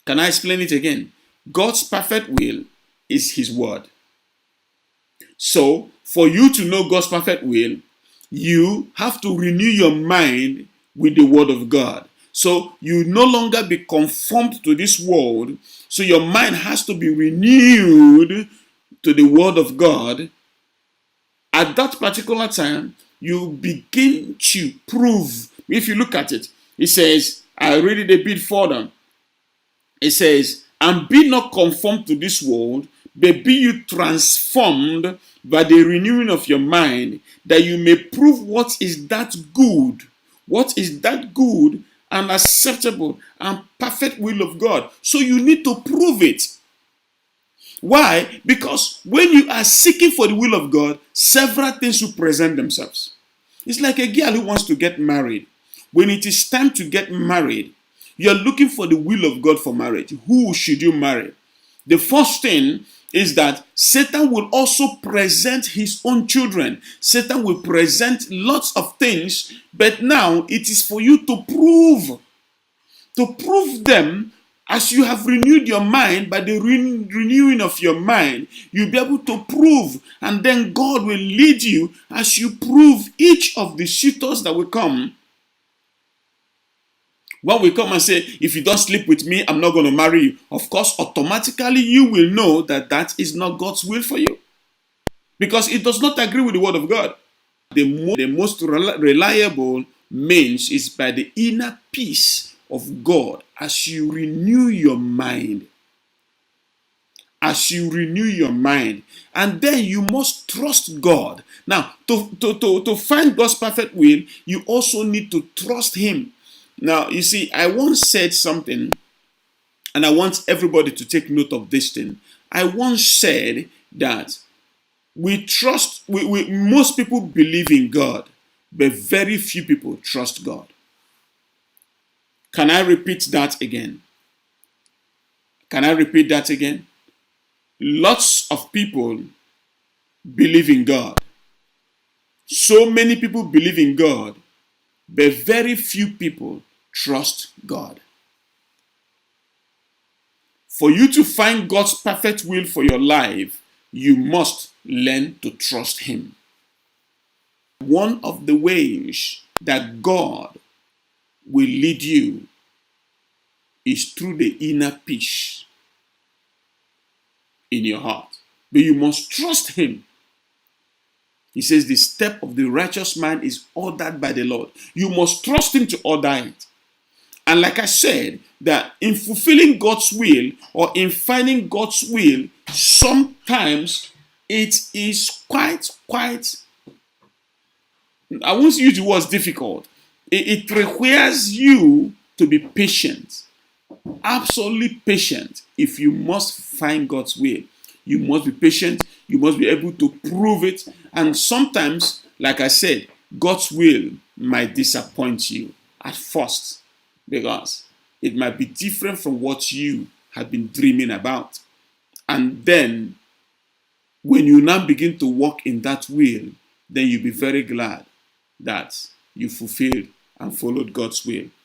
Can I explain it again? God's perfect will is his word. So, for you to know God's perfect will, you have to renew your mind with the word of God. So, you no longer be conformed to this world. So, your mind has to be renewed to the word of God. At that particular time, you begin to prove. If you look at it, it says, I read it a bit further. It says, and be not conformed to this world, but be you transformed by the renewing of your mind, that you may prove what is that good, and acceptable and perfect will of God. So you need to prove it. Why? Because when you are seeking for the will of God, several things will present themselves. It's like a girl who wants to get married. When it is time to get married, you're looking for the will of God for marriage. Who should you marry? The first thing is that Satan will also present his own children. Satan will present lots of things, but now it is for you to prove them. As you have renewed your mind, by the renewing of your mind, you'll be able to prove, and then God will lead you as you prove each of the suitors that will come. When we come and say, if you don't sleep with me, I'm not going to marry you. Of course, automatically you will know that that is not God's will for you. Because it does not agree with the word of God. The most reliable means is by the inner peace of God as you renew your mind. As you renew your mind. And then you must trust God. Now, to find God's perfect will, you also need to trust him. Now, you see, I once said something, and I want everybody to take note of this thing. I once said that most people believe in God, but very few people trust God. Can I repeat that again? Lots of people believe in God. So many people believe in God, but very few people trust God. For you to find God's perfect will for your life, you must learn to trust him. One of the ways that God will lead you is through the inner peace in your heart. But you must trust him. He says the step of the righteous man is ordered by the Lord. You must trust him to order it. And like I said, that in fulfilling God's will or in finding God's will, sometimes it is quite, I won't use the word difficult. It requires you to be patient. Absolutely patient. If you must find God's will, you must be patient. You must be able to prove it. And sometimes, like I said, God's will might disappoint you at first, because it might be different from what you have been dreaming about. And then, when you now begin to walk in that will, then you'll be very glad that you fulfilled and followed God's will.